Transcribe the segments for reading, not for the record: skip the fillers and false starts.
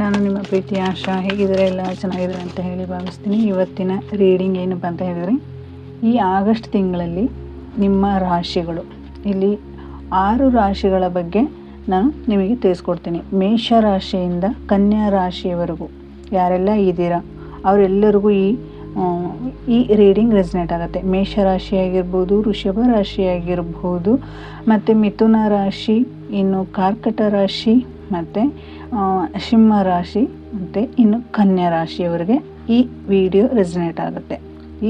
ನಾನು ನಿಮ್ಮ ಪ್ರೀತಿಯ ಆಶಾ. ಹೇಗಿದ್ದಾರೆ? ಎಲ್ಲ ಚೆನ್ನಾಗಿದ್ದಾರೆ ಅಂತ ಹೇಳಿ ಭಾವಿಸ್ತೀನಿ. ಇವತ್ತಿನ ರೀಡಿಂಗ್ ಏನಪ್ಪ ಅಂತ ಹೇಳಿದರೆ, ಈ ಆಗಸ್ಟ್ ತಿಂಗಳಲ್ಲಿ ನಿಮ್ಮ ರಾಶಿಗಳು, ಇಲ್ಲಿ 6 ರಾಶಿಗಳ ಬಗ್ಗೆ ನಾನು ನಿಮಗೆ ತಿಳಿಸ್ಕೊಡ್ತೀನಿ. ಮೇಷ ರಾಶಿಯಿಂದ ಕನ್ಯಾ ರಾಶಿಯವರೆಗೂ ಯಾರೆಲ್ಲ ಇದ್ದೀರಾ ಅವರೆಲ್ಲರಿಗೂ ಈ ರೀಡಿಂಗ್ ರೆಸನೇಟ್ ಆಗುತ್ತೆ. ಮೇಷ ರಾಶಿ ಆಗಿರ್ಬೋದು, ವೃಷಭ ರಾಶಿ ಆಗಿರ್ಬೋದು, ಮತ್ತು ಮಿಥುನ ರಾಶಿ, ಇನ್ನು ಕರ್ಕಾಟಕ ರಾಶಿ, ಮತ್ತು ಸಿಂಹ ರಾಶಿ, ಮತ್ತು ಇನ್ನು ಕನ್ಯಾ ರಾಶಿಯವರಿಗೆ ಈ ವಿಡಿಯೋ ರೆಸನೇಟ್ ಆಗುತ್ತೆ.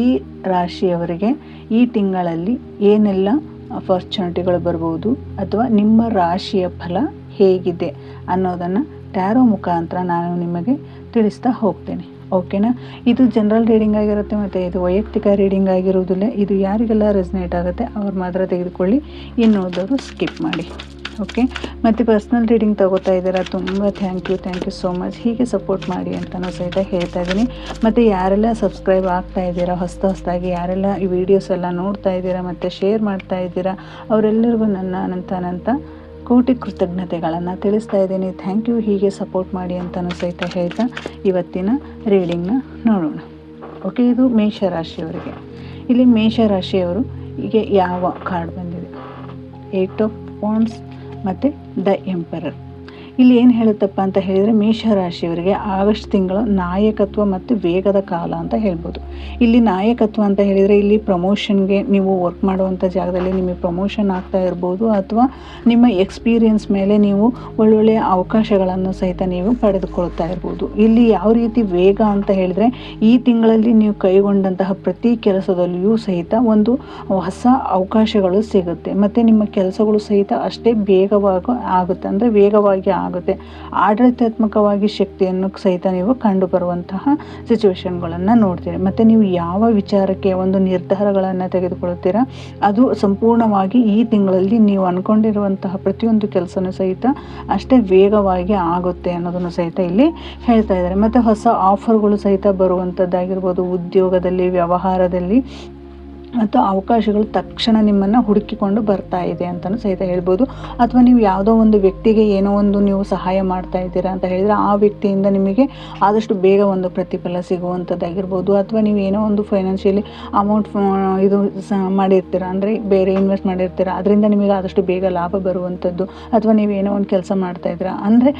ಈ ರಾಶಿಯವರಿಗೆ ಈ ತಿಂಗಳಲ್ಲಿ ಏನೆಲ್ಲ ಅಪರ್ಚುನಿಟಿಗಳು ಬರ್ಬೋದು ಅಥವಾ ನಿಮ್ಮ ರಾಶಿಯ ಫಲ ಹೇಗಿದೆ ಅನ್ನೋದನ್ನು ಟ್ಯಾರೋ ಮುಖಾಂತರ ನಾನು ನಿಮಗೆ ತಿಳಿಸ್ತಾ ಹೋಗ್ತೇನೆ. ಓಕೆನಾ? ಇದು ಜನರಲ್ ರೀಡಿಂಗ್ ಆಗಿರುತ್ತೆ ಮತ್ತು ಇದು ವೈಯಕ್ತಿಕ ರೀಡಿಂಗ್ ಆಗಿರೋದಿಲ್ಲ. ಇದು ಯಾರಿಗೆಲ್ಲ ರೆಸನೇಟ್ ಆಗುತ್ತೆ ಅವ್ರು ಮಾತ್ರ ತೆಗೆದುಕೊಳ್ಳಿ, ಇನ್ನೋದವರು ಸ್ಕಿಪ್ ಮಾಡಿ. ಓಕೆ, ಮತ್ತು ಪರ್ಸ್ನಲ್ ರೀಡಿಂಗ್ ತಗೋತಾ ಇದ್ದೀರಾ, ತುಂಬ ಥ್ಯಾಂಕ್ ಯು ಸೋ ಮಚ್. ಹೀಗೆ ಸಪೋರ್ಟ್ ಮಾಡಿ ಅಂತಲೂ ಸಹಿತ ಹೇಳ್ತಾ ಇದ್ದೀನಿ. ಮತ್ತು ಯಾರೆಲ್ಲ ಸಬ್ಸ್ಕ್ರೈಬ್ ಆಗ್ತಾ ಇದ್ದೀರಾ, ಹೊಸದಾಗಿ ಯಾರೆಲ್ಲ ಈ ವಿಡಿಯೋಸ್ ಎಲ್ಲ ನೋಡ್ತಾ ಇದ್ದೀರಾ ಮತ್ತು ಶೇರ್ ಮಾಡ್ತಾ ಇದ್ದೀರಾ, ಅವರೆಲ್ಲರಿಗೂ ನನ್ನ ಅನಂತ ಕೋಟಿ ಕೃತಜ್ಞತೆಗಳನ್ನು ತಿಳಿಸ್ತಾ ಇದ್ದೀನಿ. Thank you. ಹೀಗೆ ಸಪೋರ್ಟ್ ಮಾಡಿ ಅಂತಲೂ ಸಹಿತ ಹೇಳ್ತಾ ಇವತ್ತಿನ ರೀಡಿಂಗ್ನ ನೋಡೋಣ. ಓಕೆ, ಇದು ಮೇಷರಾಶಿಯವರಿಗೆ. ಇಲ್ಲಿ ಮೇಷರಾಶಿಯವರು ಹೀಗೆ ಯಾವ ಕಾರ್ಡ್ ಬಂದಿದೆ? 8 ಆಫ್ ವಾಂಡ್ಸ್ ಮತ್ತು ದ ಎಂಪರರ್. ಇಲ್ಲಿ ಏನು ಹೇಳುತ್ತಪ್ಪ ಅಂತ ಹೇಳಿದರೆ, ಮೇಷರಾಶಿಯವರಿಗೆ ಆಗಸ್ಟ್ ತಿಂಗಳು ನಾಯಕತ್ವ ಮತ್ತು ವೇಗದ ಕಾಲ ಅಂತ ಹೇಳ್ಬೋದು. ಇಲ್ಲಿ ನಾಯಕತ್ವ ಅಂತ ಹೇಳಿದರೆ, ಇಲ್ಲಿ ಪ್ರಮೋಷನ್ಗೆ ನೀವು ವರ್ಕ್ ಮಾಡುವಂಥ ಜಾಗದಲ್ಲಿ ನಿಮಗೆ ಪ್ರಮೋಷನ್ ಆಗ್ತಾ ಇರ್ಬೋದು, ಅಥವಾ ನಿಮ್ಮ ಎಕ್ಸ್ಪೀರಿಯನ್ಸ್ ಮೇಲೆ ನೀವು ಒಳ್ಳೊಳ್ಳೆಯ ಅವಕಾಶಗಳನ್ನು ಸಹಿತ ನೀವು ಪಡೆದುಕೊಳ್ತಾ ಇರ್ಬೋದು. ಇಲ್ಲಿ ಯಾವ ರೀತಿ ವೇಗ ಅಂತ ಹೇಳಿದರೆ, ಈ ತಿಂಗಳಲ್ಲಿ ನೀವು ಕೈಗೊಂಡಂತಹ ಪ್ರತಿ ಕೆಲಸದಲ್ಲಿಯೂ ಸಹಿತ ಒಂದು ಹೊಸ ಅವಕಾಶಗಳು ಸಿಗುತ್ತೆ ಮತ್ತು ನಿಮ್ಮ ಕೆಲಸಗಳು ಸಹಿತ ಅಷ್ಟೇ ವೇಗವಾಗಿ ಆಗುತ್ತೆ, ಅಂದರೆ ವೇಗವಾಗಿ ಆಗುತ್ತೆ. ಆಡಳಿತಾತ್ಮಕವಾಗಿ ಶಕ್ತಿಯನ್ನು ಸಹಿತ ನೀವು ಕಂಡು ಬರುವಂತಹ ಸಿಚುವೇಶನ್ಗಳನ್ನು ನೋಡ್ತೀರಿ. ಮತ್ತು ನೀವು ಯಾವ ವಿಚಾರಕ್ಕೆ ಒಂದು ನಿರ್ಧಾರಗಳನ್ನು ತೆಗೆದುಕೊಳ್ಳುತ್ತೀರಾ ಅದು ಸಂಪೂರ್ಣವಾಗಿ ಈ ತಿಂಗಳಲ್ಲಿ ನೀವು ಅಂದ್ಕೊಂಡಿರುವಂತಹ ಪ್ರತಿಯೊಂದು ಕೆಲಸನೂ ಸಹಿತ ಅಷ್ಟೇ ವೇಗವಾಗಿ ಆಗುತ್ತೆ ಅನ್ನೋದನ್ನು ಸಹಿತ ಇಲ್ಲಿ ಹೇಳ್ತಾ ಇದ್ದಾರೆ. ಮತ್ತು ಹೊಸ ಆಫರ್ಗಳು ಸಹಿತ ಬರುವಂಥದ್ದಾಗಿರ್ಬೋದು, ಉದ್ಯೋಗದಲ್ಲಿ, ವ್ಯವಹಾರದಲ್ಲಿ, ಮತ್ತು ಅವಕಾಶಗಳು ತಕ್ಷಣ ನಿಮ್ಮನ್ನು ಹುಡುಕಿಕೊಂಡು ಬರ್ತಾ ಇದೆ ಅಂತಲೂ ಸಹಿತ ಹೇಳ್ಬೋದು. ಅಥವಾ ನೀವು ಯಾವುದೋ ಒಂದು ವ್ಯಕ್ತಿಗೆ ಏನೋ ಒಂದು ನೀವು ಸಹಾಯ ಮಾಡ್ತಾ ಇದ್ದೀರಾ ಅಂತ ಹೇಳಿದರೆ, ಆ ವ್ಯಕ್ತಿಯಿಂದ ನಿಮಗೆ ಆದಷ್ಟು ಬೇಗ ಒಂದು ಪ್ರತಿಫಲ ಸಿಗುವಂಥದ್ದಾಗಿರ್ಬೋದು. ಅಥವಾ ನೀವು ಏನೋ ಒಂದು ಫೈನಾನ್ಷಿಯಲಿ ಅಮೌಂಟ್ ಮಾಡಿರ್ತೀರ, ಅಂದರೆ ಬೇರೆ ಇನ್ವೆಸ್ಟ್ ಮಾಡಿರ್ತೀರ, ಅದರಿಂದ ನಿಮಗೆ ಆದಷ್ಟು ಬೇಗ ಲಾಭ ಬರುವಂಥದ್ದು. ಅಥವಾ ನೀವು ಏನೋ ಒಂದು ಕೆಲಸ ಮಾಡ್ತಾ ಇದ್ದೀರಾ ಅಂದರೆ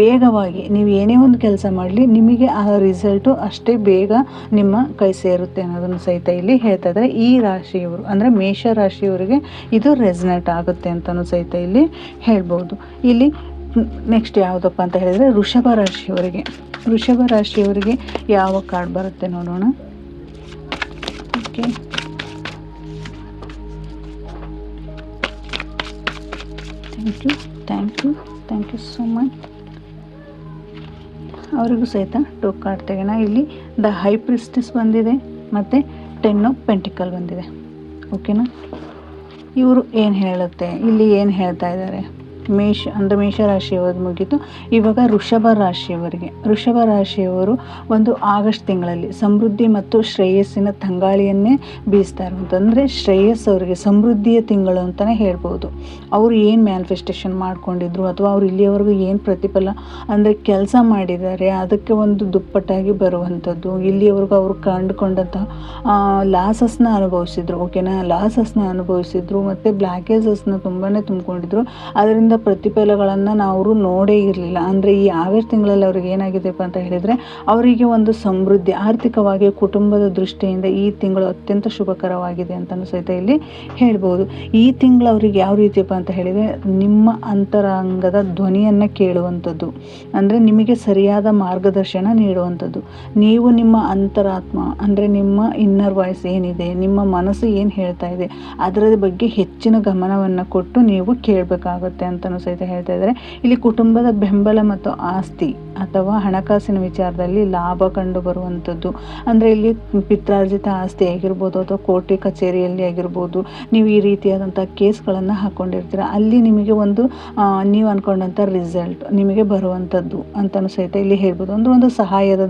ವೇಗವಾಗಿ ನೀವು ಏನೇ ಒಂದು ಕೆಲಸ ಮಾಡಲಿ ನಿಮಗೆ ಆ ರಿಸಲ್ಟು ಅಷ್ಟೇ ಬೇಗ ನಿಮ್ಮ ಕೈ ಸೇರುತ್ತೆ ಅನ್ನೋದನ್ನು ಸಹಿತ ಇಲ್ಲಿ ಹೇಳ್ತಾ ಇದ್ದಾರೆ. ಈ ರಾಶಿಯವರು ಅಂದರೆ ಮೇಷ ರಾಶಿಯವರಿಗೆ ಇದು ರೆಸನೇಟ್ ಆಗುತ್ತೆ ಅಂತಲೂ ಸಹಿತ ಇಲ್ಲಿ ಹೇಳ್ಬೋದು. ಇಲ್ಲಿ ನೆಕ್ಸ್ಟ್ ಯಾವುದಪ್ಪ ಅಂತ ಹೇಳಿದರೆ, ವೃಷಭ ರಾಶಿಯವರಿಗೆ ಯಾವ ಕಾರ್ಡ್ ಬರುತ್ತೆ ನೋಡೋಣ. Okay, thank you so much. ಅವರಿಗೂ ಸಹಿತ 2 ಕಾರ್ಡ್ ತೆಗೋಣ. ಇಲ್ಲಿ ದ ಹೈ ಪ್ರಿಸ್ಟೆಸ್ ಬಂದಿದೆ ಮತ್ತು 10 ಆಫ್ ಪೆಂಟಿಕಲ್ ಬಂದಿದೆ. ಓಕೆನಾ? ಇವರು ಏನು ಹೇಳುತ್ತೆ, ಇಲ್ಲಿ ಏನು ಹೇಳ್ತಾ ಇದ್ದಾರೆ? ಮೇಷ ರಾಶಿಯವರು ಮುಗಿತು. ಇವಾಗ ವೃಷಭ ರಾಶಿಯವರು ಒಂದು ಆಗಸ್ಟ್ ತಿಂಗಳಲ್ಲಿ ಸಮೃದ್ಧಿ ಮತ್ತು ಶ್ರೇಯಸ್ಸಿನ ತಂಗಾಳಿಯನ್ನೇ ಬೀಸ್ತಾ ಇರುವಂಥದ್ದು. ಅಂದರೆ ಶ್ರೇಯಸ್ ಅವರಿಗೆ ಸಮೃದ್ಧಿಯ ತಿಂಗಳು ಅಂತಲೇ ಹೇಳ್ಬೋದು. ಅವರು ಏನು ಮ್ಯಾನಿಫೆಸ್ಟೇಷನ್ ಮಾಡ್ಕೊಂಡಿದ್ರು ಅಥವಾ ಅವ್ರು ಇಲ್ಲಿಯವರೆಗೂ ಏನು ಪ್ರತಿಫಲ ಅಂದರೆ ಕೆಲಸ ಮಾಡಿದ್ದಾರೆ ಅದಕ್ಕೆ ಒಂದು ದುಪ್ಪಟ್ಟಾಗಿ ಬರುವಂಥದ್ದು. ಇಲ್ಲಿಯವರೆಗೂ ಅವರು ಕಂಡುಕೊಂಡಂತಹ ಲಾಸಸ್ನ ಅನುಭವಿಸಿದ್ರು. ಓಕೆನಾ? ಲಾಸಸ್ನ ಅನುಭವಿಸಿದ್ರು ಮತ್ತು ಬ್ಲ್ಯಾಕೇಜಸ್ನ ತುಂಬಾ ತುಂಬಿಕೊಂಡಿದ್ರು. ಅದರಿಂದ ಪ್ರತಿಫಲಗಳನ್ನು ಅವರು ನೋಡೇ ಇರಲಿಲ್ಲ. ಅಂದರೆ ಈ ಆಗಸ್ಟ್ ತಿಂಗಳಲ್ಲಿ ಅವ್ರಿಗೆ ಏನಾಗಿದೆಪ್ಪ ಅಂತ ಹೇಳಿದರೆ, ಅವರಿಗೆ ಒಂದು ಸಮೃದ್ಧಿ ಆರ್ಥಿಕವಾಗಿ ಕುಟುಂಬದ ದೃಷ್ಟಿಯಿಂದ ಈ ತಿಂಗಳು ಅತ್ಯಂತ ಶುಭಕರವಾಗಿದೆ ಅಂತಲೂ ಸಹಿತ ಇಲ್ಲಿ ಹೇಳ್ಬೋದು. ಈ ತಿಂಗಳು ಅವ್ರಿಗೆ ಯಾವ ರೀತಿಯಪ್ಪ ಅಂತ ಹೇಳಿದರೆ, ನಿಮ್ಮ ಅಂತರಂಗದ ಧ್ವನಿಯನ್ನು ಕೇಳುವಂಥದ್ದು, ಅಂದರೆ ನಿಮಗೆ ಸರಿಯಾದ ಮಾರ್ಗದರ್ಶನ ನೀಡುವಂಥದ್ದು. ನೀವು ನಿಮ್ಮ ಅಂತರಾತ್ಮ ಅಂದರೆ ನಿಮ್ಮ ಇನ್ನರ್ ವಾಯ್ಸ್ ಏನಿದೆ, ನಿಮ್ಮ ಮನಸ್ಸು ಏನು ಹೇಳ್ತಾ ಇದೆ ಅದರ ಬಗ್ಗೆ ಹೆಚ್ಚಿನ ಗಮನವನ್ನು ಕೊಟ್ಟು ನೀವು ಕೇಳಬೇಕಾಗುತ್ತೆ ಅಂತಲೂ ಸಹಿತ ಹೇಳ್ತಾ ಇದ್ದಾರೆ. ಇಲ್ಲಿ ಕುಟುಂಬದ ಬೆಂಬಲ ಮತ್ತು ಆಸ್ತಿ ಅಥವಾ ಹಣಕಾಸಿನ ವಿಚಾರದಲ್ಲಿ ಲಾಭ ಕಂಡು ಬರುವಂಥದ್ದು. ಅಂದರೆ ಇಲ್ಲಿ ಪಿತ್ರಾರ್ಜಿತ ಆಸ್ತಿ ಆಗಿರ್ಬೋದು ಅಥವಾ ಕೋರ್ಟ್ ಕಚೇರಿಯಲ್ಲಿ ಆಗಿರ್ಬೋದು, ನೀವು ಈ ರೀತಿಯಾದಂಥ ಕೇಸ್ಗಳನ್ನು ಹಾಕ್ಕೊಂಡಿರ್ತೀರ, ಅಲ್ಲಿ ನಿಮಗೆ ಒಂದು ನೀವು ಅಂದ್ಕೊಂಡಂಥ ರಿಸಲ್ಟ್ ನಿಮಗೆ ಬರುವಂಥದ್ದು ಅಂತಲೂ ಸಹಿತ ಇಲ್ಲಿ ಹೇಳ್ಬೋದು. ಅಂದರೆ ಒಂದು ಸಹಾಯದ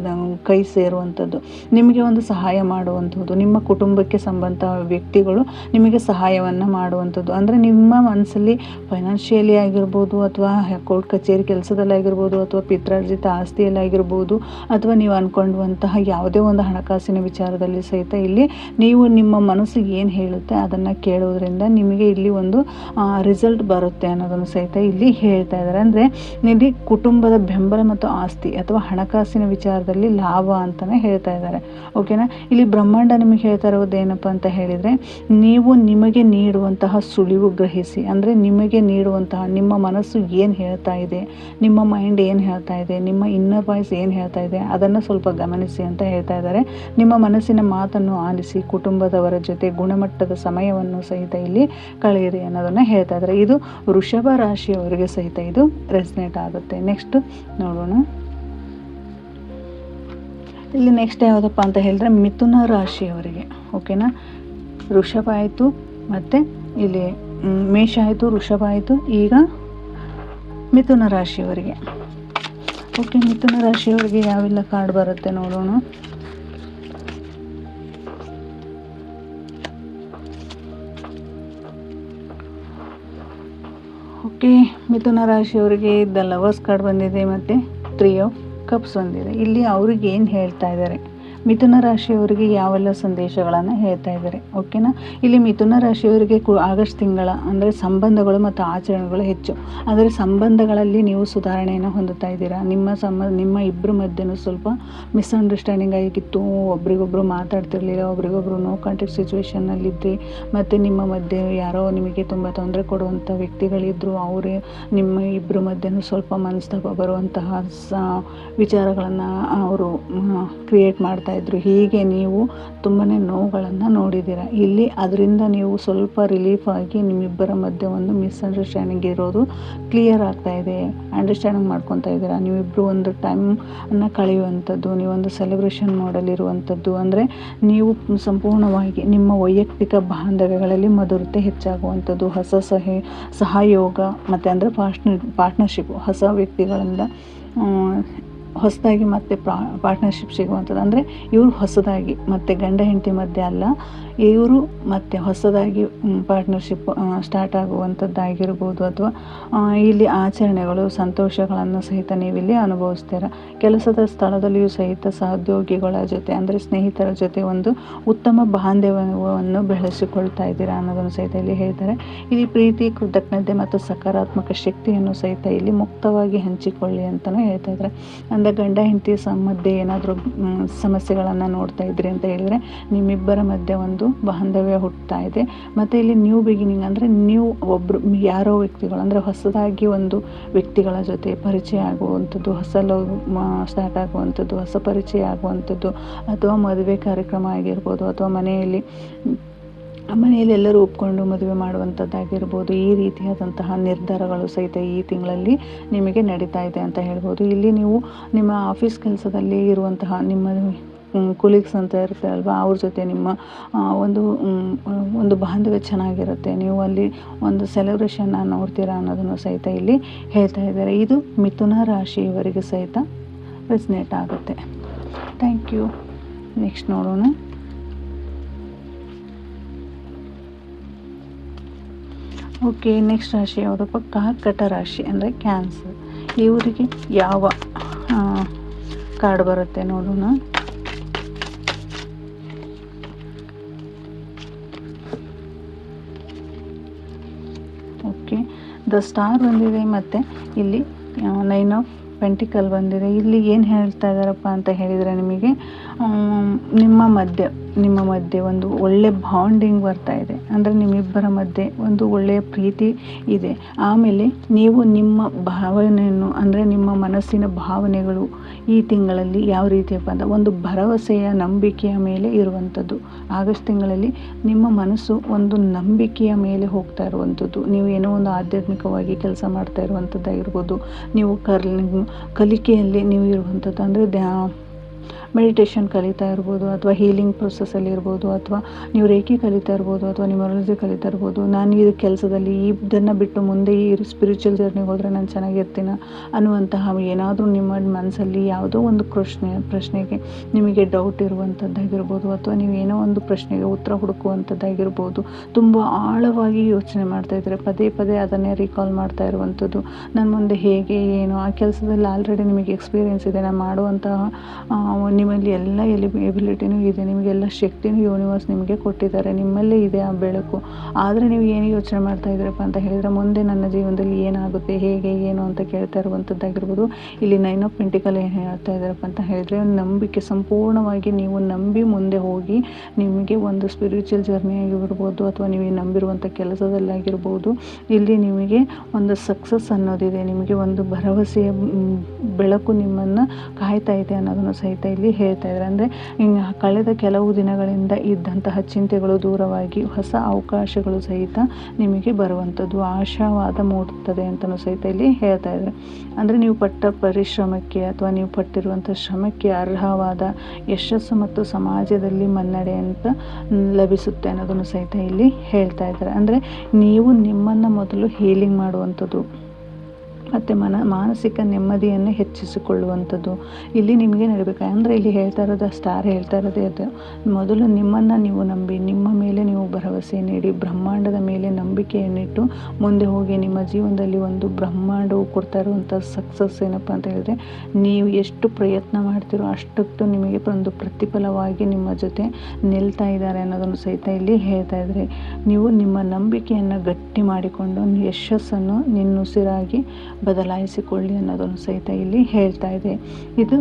ಕೈ ಸೇರುವಂಥದ್ದು, ನಿಮಗೆ ಒಂದು ಸಹಾಯ ಮಾಡುವಂಥದ್ದು, ನಿಮ್ಮ ಕುಟುಂಬಕ್ಕೆ ಸಂಬಂಧ ವ್ಯಕ್ತಿಗಳು ನಿಮಗೆ ಸಹಾಯವನ್ನು ಮಾಡುವಂಥದ್ದು. ಅಂದರೆ ನಿಮ್ಮ ಮನಸ್ಸಲ್ಲಿ ಫೈನಾನ್ಷಿಯಲಿ ಆಗಿರ್ಬೋದು, ಅಥವಾ ಕೋರ್ಟ್ ಕಚೇರಿ ಕೆಲಸದಲ್ಲಾಗಿರ್ಬೋದು, ಅಥವಾ ಪಿತ್ರಾರ್ಜಿತ ಆಸ್ತಿಯಲ್ಲಾಗಿರ್ಬೋದು, ಅಥವಾ ನೀವು ಅಂದ್ಕೊಳ್ಳುವಂತಹ ಯಾವುದೇ ಒಂದು ಹಣಕಾಸಿನ ವಿಚಾರದಲ್ಲಿ ಸಹಿತ ಇಲ್ಲಿ ನೀವು ನಿಮ್ಮ ಮನಸ್ಸಿಗೆ ಏನು ಹೇಳುತ್ತೆ ಅದನ್ನು ಕೇಳೋದ್ರಿಂದ ನಿಮಗೆ ಇಲ್ಲಿ ಒಂದು ರಿಸಲ್ಟ್ ಬರುತ್ತೆ ಅನ್ನೋದನ್ನು ಸಹಿತ ಇಲ್ಲಿ ಹೇಳ್ತಾ ಇದ್ದಾರೆ. ಅಂದರೆ ಇಲ್ಲಿ ಕುಟುಂಬದ ಬೆಂಬಲ ಮತ್ತು ಆಸ್ತಿ ಅಥವಾ ಹಣಕಾಸಿನ ವಿಚಾರದಲ್ಲಿ ಲಾಭ ಅಂತಲೇ ಹೇಳ್ತಾ ಇದ್ದಾರೆ. ಓಕೆನಾ. ಇಲ್ಲಿ ಬ್ರಹ್ಮಾಂಡ ನಿಮಗೆ ಹೇಳ್ತಾ ಇರೋದು ಏನಪ್ಪ ಅಂತ ಹೇಳಿದರೆ, ನೀವು ನಿಮಗೆ ನೀಡುವಂತಹ ಸುಳಿವು ಗ್ರಹಿಸಿ, ಅಂದರೆ ನಿಮಗೆ ನೀಡುವಂತಹ ನಿಮ್ಮ ಮನಸ್ಸು ಏನು ಹೇಳ್ತಾ ಇದೆ, ನಿಮ್ಮ ಮೈಂಡ್ ಏನು ಹೇಳ್ತಾ ಇದೆ, ನಿಮ್ಮ ಇನ್ನರ್ ವಾಯ್ಸ್ ಏನು ಹೇಳ್ತಾ ಇದೆ ಅದನ್ನು ಸ್ವಲ್ಪ ಗಮನಿಸಿ ಅಂತ ಹೇಳ್ತಾ ಇದ್ದಾರೆ. ನಿಮ್ಮ ಮನಸ್ಸಿನ ಮಾತನ್ನು ಆಲಿಸಿ ಕುಟುಂಬದವರ ಜೊತೆ ಗುಣಮಟ್ಟದ ಸಮಯವನ್ನು ಸಹಿತ ಇಲ್ಲಿ ಕಳೆಯಿರಿ ಅನ್ನೋದನ್ನು ಹೇಳ್ತಾ ಇದ್ದಾರೆ. ಇದು ವೃಷಭ ರಾಶಿಯವರಿಗೆ ಸಹಿತ ಇದು ರೆಸನೇಟ್ ಆಗುತ್ತೆ. ನೆಕ್ಸ್ಟ್ ನೋಡೋಣ. ಇಲ್ಲಿ ನೆಕ್ಸ್ಟ್ ಯಾವುದಪ್ಪ ಅಂತ ಹೇಳಿದ್ರೆ ಮಿಥುನ ರಾಶಿಯವರಿಗೆ. ಓಕೆನಾ. ವೃಷಭ ಆಯಿತು, ಮತ್ತು ಇಲ್ಲಿ ಮೇಷ ಆಯಿತು, ವೃಷಭ ಆಯಿತು, ಈಗ ಮಿಥುನ ರಾಶಿಯವರಿಗೆ. ಓಕೆ, ಮಿಥುನ ರಾಶಿಯವರಿಗೆ ಯಾವೆಲ್ಲ ಕಾರ್ಡ್ ಬರುತ್ತೆ ನೋಡೋಣ. ಓಕೆ, ಮಿಥುನ ರಾಶಿಯವರಿಗೆ ದ ಲವರ್ಸ್ ಕಾರ್ಡ್ ಬಂದಿದೆ, ಮತ್ತು 3 ಆಫ್ ಕಪ್ಸ್ ಬಂದಿದೆ. ಇಲ್ಲಿ ಅವ್ರಿಗೆ ಏನು ಹೇಳ್ತಾ ಇದ್ದಾರೆ, ಮಿಥುನ ರಾಶಿಯವರಿಗೆ ಯಾವೆಲ್ಲ ಸಂದೇಶಗಳನ್ನು ಹೇಳ್ತಾ ಇದ್ದಾರೆ. ಓಕೆನಾ. ಇಲ್ಲಿ ಮಿಥುನ ರಾಶಿಯವರಿಗೆ ಆಗಸ್ಟ್ ತಿಂಗಳ ಅಂದರೆ ಸಂಬಂಧಗಳು ಮತ್ತು ಆಚರಣೆಗಳು ಹೆಚ್ಚು. ಅಂದರೆ ಸಂಬಂಧಗಳಲ್ಲಿ ನೀವು ಸುಧಾರಣೆಯನ್ನು ಹೊಂದುತ್ತಾ ಇದ್ದೀರಾ. ನಿಮ್ಮ ಇಬ್ಬರ ಮಧ್ಯೆನೂ ಸ್ವಲ್ಪ ಮಿಸ್ಅಂಡರ್ಸ್ಟ್ಯಾಂಡಿಂಗ್ ಆಗಿತ್ತು, ಒಬ್ರಿಗೊಬ್ರು ಮಾತಾಡ್ತಿರ್ಲಿಲ್ಲ, ಒಬ್ರಿಗೊಬ್ರು ನೋ ಕಾಂಟ್ಯಾಕ್ಟ್ ಸಿಚುವೇಶನ್ನಲ್ಲಿದ್ರಿ, ಮತ್ತು ನಿಮ್ಮ ಮಧ್ಯೆ ಯಾರೋ ನಿಮಗೆ ತುಂಬ ತೊಂದರೆ ಕೊಡುವಂಥ ವ್ಯಕ್ತಿಗಳಿದ್ದರು. ಅವರೇ ನಿಮ್ಮ ಇಬ್ಬರ ಮಧ್ಯೆನೂ ಸ್ವಲ್ಪ ಮನಸ್ತಾಪ ಬರುವಂತಹ ವಿಚಾರಗಳನ್ನು ಅವರು ಕ್ರಿಯೇಟ್ ಮಾಡ್ತಾ ಇದ್ರು. ಹೀಗೆ ನೀವು ತುಂಬಾ ನೋವುಗಳನ್ನು ನೋಡಿದ್ದೀರ. ಇಲ್ಲಿ ಅದರಿಂದ ನೀವು ಸ್ವಲ್ಪ ರಿಲೀಫ್ ಆಗಿ ನಿಮ್ಮಿಬ್ಬರ ಮಧ್ಯೆ ಒಂದು ಮಿಸ್ಅಂಡರ್ಸ್ಟ್ಯಾಂಡಿಂಗ್ ಇರೋದು ಕ್ಲಿಯರ್ ಆಗ್ತಾ ಇದೆ. ಅಂಡರ್ಸ್ಟ್ಯಾಂಡಿಂಗ್ ಮಾಡ್ಕೊತಾ ಇದ್ದೀರಾ. ನೀವಿಬ್ಬರು ಒಂದು ಟೈಮನ್ನು ಕಳೆಯುವಂಥದ್ದು, ನೀವೊಂದು ಸೆಲೆಬ್ರೇಷನ್ ಮಾಡಲಿರುವಂಥದ್ದು, ಅಂದರೆ ನೀವು ಸಂಪೂರ್ಣವಾಗಿ ನಿಮ್ಮ ವೈಯಕ್ತಿಕ ಬಾಂಧವ್ಯಗಳಲ್ಲಿ ಮಧುರತೆ ಹೆಚ್ಚಾಗುವಂಥದ್ದು, ಹೊಸ ಸಹಯೋಗ ಮತ್ತು ಅಂದರೆ ಪಾರ್ಟ್ನರ್ಶಿಪ್, ಹೊಸ ವ್ಯಕ್ತಿಗಳಿಂದ ಹೊಸದಾಗಿ ಮತ್ತೆ ಪಾರ್ಟ್ನರ್ಶಿಪ್ ಸಿಗುವಂಥದ್ದು. ಅಂದರೆ ಇವರು ಹೊಸದಾಗಿ ಮತ್ತು ಗಂಡ ಹೆಂಡತಿ ಮಧ್ಯೆ ಅಲ್ಲ, ಇವರು ಮತ್ತು ಹೊಸದಾಗಿ ಪಾರ್ಟ್ನರ್ಶಿಪ್ ಸ್ಟಾರ್ಟ್ ಆಗುವಂಥದ್ದಾಗಿರ್ಬೋದು, ಅಥವಾ ಇಲ್ಲಿ ಆಚರಣೆಗಳು ಸಂತೋಷಗಳನ್ನು ಸಹಿತ ನೀವಿಲ್ಲಿ ಅನುಭವಿಸ್ತೀರ. ಕೆಲಸದ ಸ್ಥಳದಲ್ಲಿಯೂ ಸಹಿತ ಸಹೋದ್ಯೋಗಿಗಳ ಜೊತೆ ಅಂದರೆ ಸ್ನೇಹಿತರ ಜೊತೆ ಒಂದು ಉತ್ತಮ ಬಾಂಧವ್ಯವನ್ನು ಬೆಳೆಸಿಕೊಳ್ತಾ ಇದ್ದೀರಾ ಅನ್ನೋದನ್ನು ಸಹಿತ ಇಲ್ಲಿ ಹೇಳ್ತಾರೆ. ಇಲ್ಲಿ ಪ್ರೀತಿ, ಕೃತಜ್ಞತೆ ಮತ್ತು ಸಕಾರಾತ್ಮಕ ಶಕ್ತಿಯನ್ನು ಸಹಿತ ಇಲ್ಲಿ ಮುಕ್ತವಾಗಿ ಹಂಚಿಕೊಳ್ಳಿ ಅಂತಲೂ ಹೇಳ್ತಾ ಇದ್ದಾರೆ. ಅಂದರೆ ಗಂಡ ಹೆಂಡತಿ ಮಧ್ಯೆ ಏನಾದರೂ ಸಮಸ್ಯೆಗಳನ್ನು ನೋಡ್ತಾ ಇದ್ರಿ ಅಂತ ಹೇಳಿದರೆ ನಿಮ್ಮಿಬ್ಬರ ಮಧ್ಯೆ ಒಂದು ಬಾಂಧವ್ಯ ಹುಟ್ಟುತ್ತಾ ಇದೆ. ಮತ್ತು ಇಲ್ಲಿ ನ್ಯೂ ಬಿಗಿನಿಂಗ್ ಅಂದರೆ ನೀವು ಒಬ್ಬರು ಯಾರೋ ವ್ಯಕ್ತಿಗಳು ಅಂದರೆ ಹೊಸದಾಗಿ ಒಂದು ವ್ಯಕ್ತಿಗಳ ಜೊತೆ ಪರಿಚಯ ಆಗುವಂಥದ್ದು, ಹೊಸ ಲವ್ ಸ್ಟಾರ್ಟ್ ಆಗುವಂಥದ್ದು, ಹೊಸ ಪರಿಚಯ ಆಗುವಂಥದ್ದು, ಅಥವಾ ಮದುವೆ ಕಾರ್ಯಕ್ರಮ ಆಗಿರ್ಬೋದು, ಅಥವಾ ಮನೆಯಲ್ಲಿ ಎಲ್ಲರೂ ಒಪ್ಕೊಂಡು ಮದುವೆ ಮಾಡುವಂಥದ್ದಾಗಿರ್ಬೋದು. ಈ ರೀತಿಯಾದಂತಹ ನಿರ್ಧಾರಗಳು ಸಹಿತ ಈ ತಿಂಗಳಲ್ಲಿ ನಿಮಗೆ ನಡೀತಾ ಇದೆ ಅಂತ ಹೇಳ್ಬೋದು. ಇಲ್ಲಿ ನೀವು ನಿಮ್ಮ ಆಫೀಸ್ ಕೆಲಸದಲ್ಲಿ ಇರುವಂತಹ ನಿಮ್ಮ ಕೊಲೀಗ್ಸ್ ಅಂತ ಇರ್ತಾರಲ್ವ, ಅವ್ರ ಜೊತೆ ನಿಮ್ಮ ಒಂದು ಬಾಂಧವ್ಯ ಚೆನ್ನಾಗಿರುತ್ತೆ. ನೀವು ಅಲ್ಲಿ ಒಂದು ಸೆಲೆಬ್ರೇಷನ್ನ ನೋಡ್ತೀರಾ ಅನ್ನೋದನ್ನು ಸಹಿತ ಇಲ್ಲಿ ಹೇಳ್ತಾ ಇದ್ದಾರೆ. ಇದು ಮಿಥುನ ರಾಶಿಯವರಿಗೆ ಸಹಿತ ರೆಸನೇಟ್ ಆಗುತ್ತೆ. Thank you. ನೆಕ್ಸ್ಟ್ ನೋಡೋಣ. ಓಕೆ, ನೆಕ್ಸ್ಟ್ ರಾಶಿ ಯಾವುದಪ್ಪ? ಕರ್ಕಟ ರಾಶಿ ಅಂದರೆ ಕ್ಯಾನ್ಸರ್. ಇವರಿಗೆ ಯಾವ ಕಾರ್ಡ್ ಬರುತ್ತೆ ನೋಡೋಣ. ಓಕೆ, ದ ಸ್ಟಾರ್ ಬಂದಿದೆ, ಮತ್ತು ಇಲ್ಲಿ 9 ಆಫ್ ಪೆಂಟಿಕಲ್ ಬಂದಿದೆ. ಇಲ್ಲಿ ಏನು ಹೇಳ್ತಾ ಇದ್ದಾರಪ್ಪ ಅಂತ ಹೇಳಿದರೆ, ನಿಮಗೆ ನಿಮ್ಮ ಮಧ್ಯೆ ಒಂದು ಒಳ್ಳೆ ಬಾಂಡಿಂಗ್ ಬರ್ತಾ ಇದೆ. ಅಂದರೆ ನಿಮ್ಮಿಬ್ಬರ ಮಧ್ಯೆ ಒಂದು ಒಳ್ಳೆಯ ಪ್ರೀತಿ ಇದೆ. ಆಮೇಲೆ ನೀವು ನಿಮ್ಮ ಭಾವನೆಯನ್ನು ಅಂದರೆ ನಿಮ್ಮ ಮನಸ್ಸಿನ ಭಾವನೆಗಳು ಈ ತಿಂಗಳಲ್ಲಿ ಯಾವ ರೀತಿಯಪ್ಪ ಅಂತ ಒಂದು ಭರವಸೆಯ ನಂಬಿಕೆಯ ಮೇಲೆ ಇರುವಂಥದ್ದು. ಆಗಸ್ಟ್ ತಿಂಗಳಲ್ಲಿ ನಿಮ್ಮ ಮನಸ್ಸು ಒಂದು ನಂಬಿಕೆಯ ಮೇಲೆ ಹೋಗ್ತಾ ಇರುವಂಥದ್ದು. ನೀವು ಏನೋ ಒಂದು ಆಧ್ಯಾತ್ಮಿಕವಾಗಿ ಕೆಲಸ ಮಾಡ್ತಾ ಇರುವಂಥದ್ದಾಗಿರ್ಬೋದು, ನೀವು ಕಲಿಕೆಯಲ್ಲಿ ನೀವು ಇರುವಂಥದ್ದು, ಅಂದರೆ ಮೆಡಿಟೇಷನ್ ಕಲಿತಾ ಇರ್ಬೋದು, ಅಥವಾ ಹೀಲಿಂಗ್ ಪ್ರೊಸೆಸ್ಸಲ್ಲಿ ಇರ್ಬೋದು, ಅಥವಾ ನೀವು ರೇಖೆ ಕಲಿತಾ ಇರ್ಬೋದು, ಅಥವಾ ನ್ಯೂಮರಾಲಜಿ ಕಲಿತಾ ಇರ್ಬೋದು. ನಾನು ಈ ಕೆಲಸದಲ್ಲಿ ಇದನ್ನು ಬಿಟ್ಟು ಮುಂದೆ ಈ ಸ್ಪಿರಿಚುವಲ್ ಜರ್ನಿಗೆ ಹೋದರೆ ನಾನು ಚೆನ್ನಾಗಿರ್ತೀನ ಅನ್ನುವಂತಹ ಏನಾದರೂ ನಿಮ್ಮ ಮನಸ್ಸಲ್ಲಿ ಯಾವುದೋ ಒಂದು ಪ್ರಶ್ನೆಗೆ ನಿಮಗೆ ಡೌಟ್ ಇರುವಂಥದ್ದಾಗಿರ್ಬೋದು, ಅಥವಾ ನೀವು ಏನೋ ಒಂದು ಪ್ರಶ್ನೆಗೆ ಉತ್ತರ ಹುಡುಕುವಂಥದ್ದಾಗಿರ್ಬೋದು, ತುಂಬ ಆಳವಾಗಿ ಯೋಚನೆ ಮಾಡ್ತಾ ಇದ್ದರೆ ಪದೇ ಪದೇ ಅದನ್ನೇ ರೀಕಾಲ್ ಮಾಡ್ತಾ ಇರುವಂಥದ್ದು. ನಾನು ಮುಂದೆ ಹೇಗೆ ಏನು ಆ ಕೆಲಸದಲ್ಲಿ ಆಲ್ರೆಡಿ ನಿಮಗೆ ಎಕ್ಸ್ಪೀರಿಯೆನ್ಸ್ ಇದೆ, ನಾನು ಮಾಡುವಂತಹ ನಿಮ್ಮಲ್ಲಿ ಎಲ್ಲ ಎಬಿಲಿಟಿನೂ ಇದೆ, ನಿಮಗೆಲ್ಲ ಶಕ್ತಿನೂ ಯೂನಿವರ್ಸ್ ನಿಮಗೆ ಕೊಟ್ಟಿದ್ದಾರೆ, ನಿಮ್ಮಲ್ಲೇ ಇದೆ ಆ ಬೆಳಕು. ಆದರೆ ನೀವು ಏನು ಯೋಚನೆ ಮಾಡ್ತಾ ಇದ್ದೀರಪ್ಪ ಅಂತ ಹೇಳಿದರೆ ಮುಂದೆ ನನ್ನ ಜೀವನದಲ್ಲಿ ಏನಾಗುತ್ತೆ, ಹೇಗೆ ಏನು ಅಂತ ಕೇಳ್ತಾ ಇರುವಂಥದ್ದಾಗಿರ್ಬೋದು. ಇಲ್ಲಿ 9 ಆಫ್ ಪೆಂಟಿಕಲ್ ಏನು ಹೇಳ್ತಾ ಇದ್ದಾರಪ್ಪ ಅಂತ ಹೇಳಿದರೆ, ನಂಬಿಕೆ ಸಂಪೂರ್ಣವಾಗಿ ನೀವು ನಂಬಿ ಮುಂದೆ ಹೋಗಿ ನಿಮಗೆ ಒಂದು ಸ್ಪಿರಿಚುವಲ್ ಜರ್ನಿ ಆಗಿರ್ಬೋದು, ಅಥವಾ ನೀವು ನಂಬಿರುವಂಥ ಕೆಲಸದಲ್ಲಾಗಿರ್ಬೋದು, ಇಲ್ಲಿ ನಿಮಗೆ ಒಂದು ಸಕ್ಸಸ್ ಅನ್ನೋದಿದೆ, ನಿಮಗೆ ಒಂದು ಭರವಸೆಯ ಬೆಳಕು ನಿಮ್ಮನ್ನು ಕಾಯ್ತಾ ಇದೆ ಅನ್ನೋದನ್ನು ಸಹಿತ ಇಲ್ಲಿ ಹೇಳ್ತಾ ಇದ್ದಾರೆ. ಅಂದರೆ ಕಳೆದ ಕೆಲವು ದಿನಗಳಿಂದ ಇದ್ದಂತಹ ಚಿಂತೆಗಳು ದೂರವಾಗಿ ಹೊಸ ಅವಕಾಶಗಳು ಸಹಿತ ನಿಮಗೆ ಬರುವಂಥದ್ದು, ಆಶಾವಾದ ಮೂಡುತ್ತದೆ ಅಂತಲೂ ಸಹಿತ ಇಲ್ಲಿ ಹೇಳ್ತಾ ಇದ್ದಾರೆ. ಅಂದರೆ ನೀವು ಪಟ್ಟ ಪರಿಶ್ರಮಕ್ಕೆ ಅಥವಾ ನೀವು ಪಟ್ಟಿರುವಂಥ ಶ್ರಮಕ್ಕೆ ಅರ್ಹವಾದ ಯಶಸ್ಸು ಮತ್ತು ಸಮಾಜದಲ್ಲಿ ಮನ್ನಣೆ ಅಂತ ಲಭಿಸುತ್ತೆ ಅನ್ನೋದನ್ನು ಸಹಿತ ಇಲ್ಲಿ ಹೇಳ್ತಾ ಇದ್ದಾರೆ. ಅಂದರೆ ನೀವು ನಿಮ್ಮನ್ನು ಮೊದಲು ಹೀಲಿಂಗ್ ಮಾಡುವಂಥದ್ದು ಮತ್ತು ಮಾನಸಿಕ ನೆಮ್ಮದಿಯನ್ನು ಹೆಚ್ಚಿಸಿಕೊಳ್ಳುವಂಥದ್ದು ಇಲ್ಲಿ ನಿಮಗೆ ನಡೀಬೇಕು. ಅಂದರೆ ಇಲ್ಲಿ ಹೇಳ್ತಾ ಇರೋದು ಸ್ಟಾರ್ ಹೇಳ್ತಾ ಇರೋದೇ ಅದು, ಮೊದಲು ನಿಮ್ಮನ್ನು ನೀವು ನಂಬಿ, ನಿಮ್ಮ ಮೇಲೆ ನೀವು ಭರವಸೆ ನೀಡಿ, ಬ್ರಹ್ಮಾಂಡದ ಮೇಲೆ ನಂಬಿಕೆಯನ್ನಿಟ್ಟು ಮುಂದೆ ಹೋಗಿ ನಿಮ್ಮ ಜೀವನದಲ್ಲಿ ಒಂದು ಬ್ರಹ್ಮಾಂಡವು ಕೊಡ್ತಾ ಇರುವಂಥ ಸಕ್ಸಸ್ ಏನಪ್ಪ ಅಂತ ಹೇಳಿದ್ರೆ, ನೀವು ಎಷ್ಟು ಪ್ರಯತ್ನ ಮಾಡ್ತೀರೋ ಅಷ್ಟೊತ್ತು ನಿಮಗೆ ಒಂದು ಪ್ರತಿಫಲವಾಗಿ ನಿಮ್ಮ ಜೊತೆ ನಿಲ್ತಾ ಇದ್ದಾರೆ ಅನ್ನೋದನ್ನು ಸಹಿತ ಇಲ್ಲಿ ಹೇಳ್ತಾ ಇದ್ದಾರೆ. ನೀವು ನಿಮ್ಮ ನಂಬಿಕೆಯನ್ನು ಗಟ್ಟಿ ಮಾಡಿಕೊಂಡು ಯಶಸ್ಸನ್ನು ನಿನ್ನುಸಿರಾಗಿ ಬದಲಾಯಿಸಿಕೊಳ್ಳಿ ಅನ್ನೋದನ್ನು ಸಹಿತ ಇಲ್ಲಿ ಹೇಳ್ತಾ ಇದೆ. ಇದು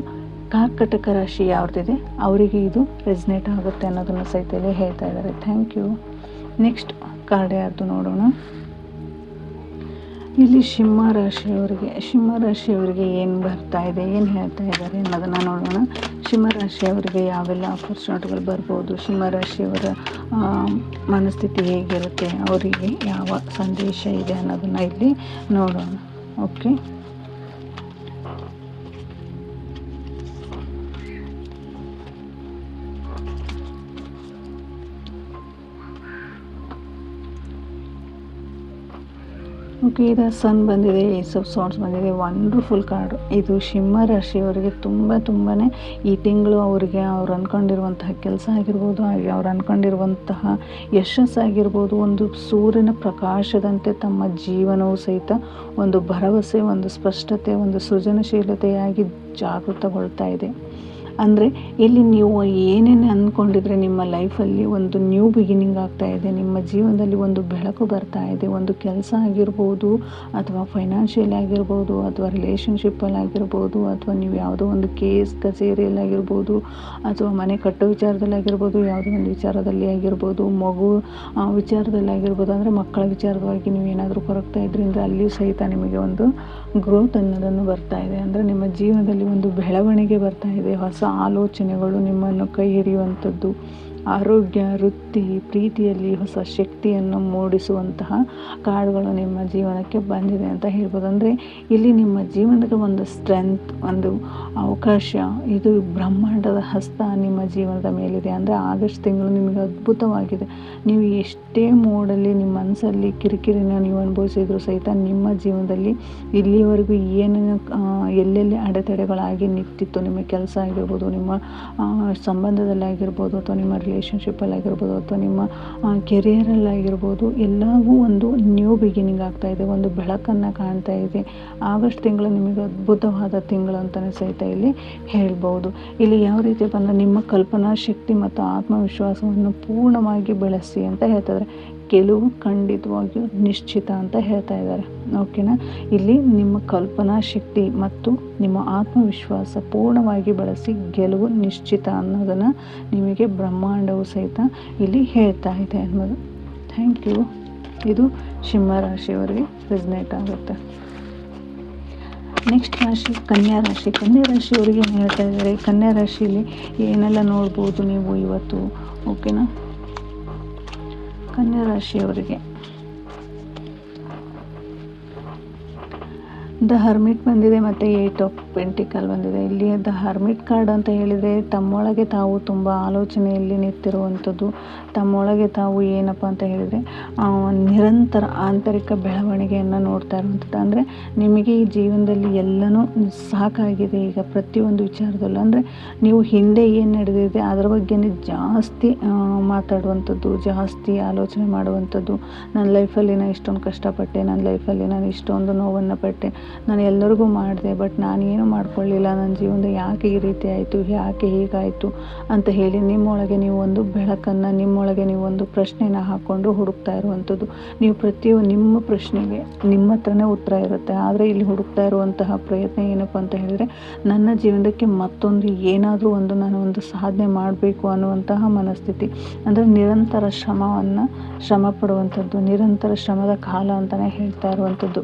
ಕರ್ಕಾಟಕ ರಾಶಿ ಯಾವ್ದಿದೆ ಅವರಿಗೆ ಇದು ರೆಸ್ನೇಟ್ ಆಗುತ್ತೆ ಅನ್ನೋದನ್ನು ಸಹಿತ ಇಲ್ಲಿ ಹೇಳ್ತಾ ಇದ್ದಾರೆ. Thank you. ನೆಕ್ಸ್ಟ್ ಕಾರ್ಡ್ ಯಾರ್ದು ನೋಡೋಣ. ಇಲ್ಲಿ ಸಿಂಹ ರಾಶಿಯವರಿಗೆ ಏನು ಬರ್ತಾ ಇದೆ, ಏನು ಹೇಳ್ತಾ ಇದ್ದಾರೆ ಅನ್ನೋದನ್ನು ನೋಡೋಣ. ಸಿಂಹ ರಾಶಿಯವರಿಗೆ ಯಾವೆಲ್ಲ ಆಪರ್ಚುನಿಟಿಗಳು ಬರ್ಬೋದು, ಸಿಂಹ ರಾಶಿಯವರ ಮನಸ್ಥಿತಿ ಹೇಗಿರುತ್ತೆ, ಅವರಿಗೆ ಯಾವ ಸಂದೇಶ ಇದೆ ಅನ್ನೋದನ್ನು ಇಲ್ಲಿ ನೋಡೋಣ. ಓಕೆ, ಇದು ಸನ್ ಬಂದಿದೆ, ಏಸ್ ಆಫ್ ಸಾರ್ಡ್ಸ್ ಬಂದಿದೆ. ವಂಡರ್ಫುಲ್ ಕಾರ್ಡು ಇದು. ಸಿಂಹ ರಾಶಿಯವರಿಗೆ ತುಂಬಾ ಈ ತಿಂಗಳು ಅವ್ರು ಅಂದ್ಕೊಂಡಿರುವಂತಹ ಕೆಲಸ ಆಗಿರ್ಬೋದು, ಹಾಗೆ ಅವ್ರು ಅಂದ್ಕೊಂಡಿರುವಂತಹ ಯಶಸ್ಸಾಗಿರ್ಬೋದು, ಒಂದು ಸೂರ್ಯನ ಪ್ರಕಾಶದಂತೆ ತಮ್ಮ ಜೀವನವು ಸಹಿತ ಒಂದು ಭರವಸೆ, ಒಂದು ಸ್ಪಷ್ಟತೆ, ಒಂದು ಸೃಜನಶೀಲತೆಯಾಗಿ ಜಾಗೃತಗೊಳ್ತಾ ಇದೆ. ಅಂದರೆ ಇಲ್ಲಿ ನೀವು ಏನೇನು ಅಂದ್ಕೊಂಡಿದ್ರೆ ನಿಮ್ಮ ಲೈಫಲ್ಲಿ ಒಂದು ನ್ಯೂ ಬಿಗಿನಿಂಗ್ ಆಗ್ತಾ ಇದೆ, ನಿಮ್ಮ ಜೀವನದಲ್ಲಿ ಒಂದು ಬೆಳಕು ಬರ್ತಾ ಇದೆ. ಒಂದು ಕೆಲಸ ಆಗಿರ್ಬೋದು, ಅಥವಾ ಫೈನಾನ್ಷಿಯಲ್ ಆಗಿರ್ಬೋದು, ಅಥವಾ ರಿಲೇಷನ್ಶಿಪ್ಪಲ್ಲಿ ಆಗಿರ್ಬೋದು, ಅಥವಾ ನೀವು ಯಾವುದೋ ಒಂದು ಕೇಸ್ ಕಚೇರಿಯಲ್ಲಾಗಿರ್ಬೋದು, ಅಥವಾ ಮನೆ ಕಟ್ಟೋ ವಿಚಾರದಲ್ಲಾಗಿರ್ಬೋದು, ಯಾವುದೋ ಒಂದು ವಿಚಾರದಲ್ಲಿ ಆಗಿರ್ಬೋದು, ಮಗು ವಿಚಾರದಲ್ಲಿ ಆಗಿರ್ಬೋದು, ಅಂದರೆ ಮಕ್ಕಳ ವಿಚಾರವಾಗಿ ನೀವು ಏನಾದರೂ ಕೊರಗ್ತಾ ಇದ್ರಿಂದ ಅಲ್ಲಿಯೂ ಸಹಿತ ನಿಮಗೆ ಒಂದು ಗ್ರೋತ್ ಅನ್ನೋದನ್ನು ಬರ್ತಾ ಇದೆ. ಅಂದರೆ ನಿಮ್ಮ ಜೀವನದಲ್ಲಿ ಒಂದು ಬೆಳವಣಿಗೆ ಬರ್ತಾ ಇದೆ, ಹೊಸ ಆಲೋಚನೆಗಳು ನಿಮ್ಮನ್ನು ಕೈ ಹಿಡಿಯುವಂಥದ್ದು, ಆರೋಗ್ಯ, ವೃತ್ತಿ, ಪ್ರೀತಿಯಲ್ಲಿ ಹೊಸ ಶಕ್ತಿಯನ್ನು ಮೂಡಿಸುವಂತಹ ಕಾರ್ಡ್ಗಳು ನಿಮ್ಮ ಜೀವನಕ್ಕೆ ಬಂದಿದೆ ಅಂತ ಹೇಳ್ಬೋದು. ಅಂದರೆ ಇಲ್ಲಿ ನಿಮ್ಮ ಜೀವನದ ಒಂದು ಸ್ಟ್ರೆಂತ್, ಒಂದು ಅವಕಾಶ, ಇದು ಬ್ರಹ್ಮಾಂಡದ ಹಸ್ತ ನಿಮ್ಮ ಜೀವನದ ಮೇಲಿದೆ. ಅಂದರೆ ಆಗಸ್ಟ್ ತಿಂಗಳು ನಿಮಗೆ ಅದ್ಭುತವಾಗಿದೆ. ನೀವು ಎಷ್ಟೇ ಮೋಡಲ್ಲಿ ನಿಮ್ಮ ಮನಸ್ಸಲ್ಲಿ ಕಿರಿಕಿರಿನ ನೀವು ಅನುಭವಿಸಿದ್ರು ಸಹಿತ ನಿಮ್ಮ ಜೀವನದಲ್ಲಿ ಇಲ್ಲಿಯವರೆಗೂ ಏನೇನು ಎಲ್ಲೆಲ್ಲಿ ಅಡೆತಡೆಗಳಾಗಿ ನಿಂತಿತ್ತು, ನಿಮ್ಮ ಕೆಲಸ ಆಗಿರ್ಬೋದು, ನಿಮ್ಮ ಸಂಬಂಧದಲ್ಲಾಗಿರ್ಬೋದು, ಅಥವಾ ನಿಮ್ಮ ರಿಲೇಷನ್ಶಿಪ್ಪಲ್ಲಿ ಆಗಿರ್ಬೋದು, ಅಥವಾ ನಿಮ್ಮ ಕೆರಿಯರಲ್ಲಾಗಿರ್ಬೋದು, ಎಲ್ಲವೂ ಒಂದು ನ್ಯೂ ಬಿಗಿನಿಂಗ್ ಆಗ್ತಾ ಇದೆ, ಒಂದು ಬೆಳಕನ್ನು ಕಾಣ್ತಾ ಇದೆ. ಆಗಸ್ಟ್ ತಿಂಗಳು ನಿಮಗೆ ಅದ್ಭುತವಾದ ತಿಂಗಳು ಅಂತಲೇ ಸಹಿತ ಇಲ್ಲಿ ಹೇಳ್ಬೋದು. ಇಲ್ಲಿ ಯಾವ ರೀತಿ ಬಂದರೆ ನಿಮ್ಮ ಕಲ್ಪನಾ ಶಕ್ತಿ ಮತ್ತು ಆತ್ಮವಿಶ್ವಾಸವನ್ನು ಪೂರ್ಣವಾಗಿ ಬೆಳೆಸಿ ಅಂತ ಹೇಳ್ತಿದ್ದಾರೆ. ಗೆಲುವು ಖಂಡಿತವಾಗಿಯೂ ನಿಶ್ಚಿತ ಅಂತ ಹೇಳ್ತಾ ಇದ್ದಾರೆ. ಓಕೆನಾ, ಇಲ್ಲಿ ನಿಮ್ಮ ಕಲ್ಪನಾ ಶಕ್ತಿ ಮತ್ತು ನಿಮ್ಮ ಆತ್ಮವಿಶ್ವಾಸ ಪೂರ್ಣವಾಗಿ ಬಳಸಿ ಗೆಲುವು ನಿಶ್ಚಿತ ಅನ್ನೋದನ್ನು ನಿಮಗೆ ಬ್ರಹ್ಮಾಂಡವು ಸಹಿತ ಇಲ್ಲಿ ಹೇಳ್ತಾ ಇದೆ ಅನ್ನೋದು. Thank you. ಇದು ಸಿಂಹ ರಾಶಿಯವರಿಗೆ ರೆಸ್ನೇಟ್ ಆಗುತ್ತೆ. ನೆಕ್ಸ್ಟ್ ರಾಶಿ ಕನ್ಯಾ ರಾಶಿ. ಕನ್ಯಾ ರಾಶಿಯವರಿಗೆ ಏನು ಹೇಳ್ತಾ ಇದ್ದಾರೆ, ಕನ್ಯಾ ರಾಶಿಯಲ್ಲಿ ಏನೆಲ್ಲ ನೋಡ್ಬೋದು ನೀವು ಇವತ್ತು. ಓಕೆನಾ, ಕನ್ಯಾ ರಾಶಿಯವರಿಗೆ ದ ಹರ್ಮಿಟ್ ಬಂದಿದೆ ಮತ್ತು 8 ಆಫ್ ಪೆಂಟಿಕಲ್ ಬಂದಿದೆ. ಇಲ್ಲಿ ದ ಹರ್ಮಿಟ್ ಕಾರ್ಡ್ ಅಂತ ಹೇಳಿದರೆ ತಮ್ಮೊಳಗೆ ತಾವು ತುಂಬ ಆಲೋಚನೆಯಲ್ಲಿ ನಿಂತಿರುವಂಥದ್ದು, ತಮ್ಮೊಳಗೆ ತಾವು ಏನಪ್ಪ ಅಂತ ಹೇಳಿದರೆ ನಿರಂತರ ಆಂತರಿಕ ಬೆಳವಣಿಗೆಯನ್ನು ನೋಡ್ತಾ ಇರುವಂಥದ್ದು. ಅಂದರೆ ನಿಮಗೆ ಈ ಜೀವನದಲ್ಲಿ ಎಲ್ಲನೂ ಸಾಕಾಗಿದೆ ಈಗ ಪ್ರತಿಯೊಂದು ವಿಚಾರದಲ್ಲೂ. ಅಂದರೆ ನೀವು ಹಿಂದೆ ಏನು ನಡೆದಿದೆ ಅದರ ಬಗ್ಗೆನೇ ಜಾಸ್ತಿ ಮಾತಾಡುವಂಥದ್ದು, ಜಾಸ್ತಿ ಆಲೋಚನೆ ಮಾಡುವಂಥದ್ದು. ನನ್ನ ಲೈಫಲ್ಲಿ ನಾನು ಇಷ್ಟೊಂದು ಕಷ್ಟಪಟ್ಟೆ, ನನ್ನ ಲೈಫಲ್ಲಿ ನಾನು ಇಷ್ಟೊಂದು ನೋವನ್ನು ಪಟ್ಟೆ, ನಾನು ಎಲ್ಲರಿಗೂ ಮಾಡಿದೆ, ಬಟ್ ನಾನೇನು ಮಾಡ್ಕೊಳ್ಳಿಲ್ಲ, ನನ್ನ ಜೀವನದ ಯಾಕೆ ಈ ರೀತಿ ಆಯಿತು, ಯಾಕೆ ಹೀಗಾಯಿತು ಅಂತ ಹೇಳಿ ನಿಮ್ಮೊಳಗೆ ನೀವು ಒಂದು ಬೆಳಕನ್ನು, ನಿಮ್ಮೊಳಗೆ ನೀವು ಒಂದು ಪ್ರಶ್ನೆನ ಹಾಕ್ಕೊಂಡು ಹುಡುಕ್ತಾ ಇರುವಂಥದ್ದು. ನೀವು ನಿಮ್ಮ ಪ್ರಶ್ನೆಗೆ ನಿಮ್ಮ ಹತ್ರನೇ ಉತ್ತರ ಇರುತ್ತೆ. ಆದರೆ ಇಲ್ಲಿ ಹುಡುಕ್ತಾ ಇರುವಂತಹ ಪ್ರಯತ್ನ ಏನಪ್ಪ ಅಂತ ಹೇಳಿದರೆ ನನ್ನ ಜೀವನಕ್ಕೆ ಮತ್ತೊಂದು ಏನಾದರೂ ನಾನು ಒಂದು ಸಾಧನೆ ಮಾಡಬೇಕು ಅನ್ನುವಂತಹ ಮನಸ್ಥಿತಿ. ಅಂದರೆ ನಿರಂತರ ಶ್ರಮ ಪಡುವಂಥದ್ದು, ನಿರಂತರ ಶ್ರಮದ ಕಾಲ ಅಂತಲೇ ಹೇಳ್ತಾ ಇರುವಂಥದ್ದು.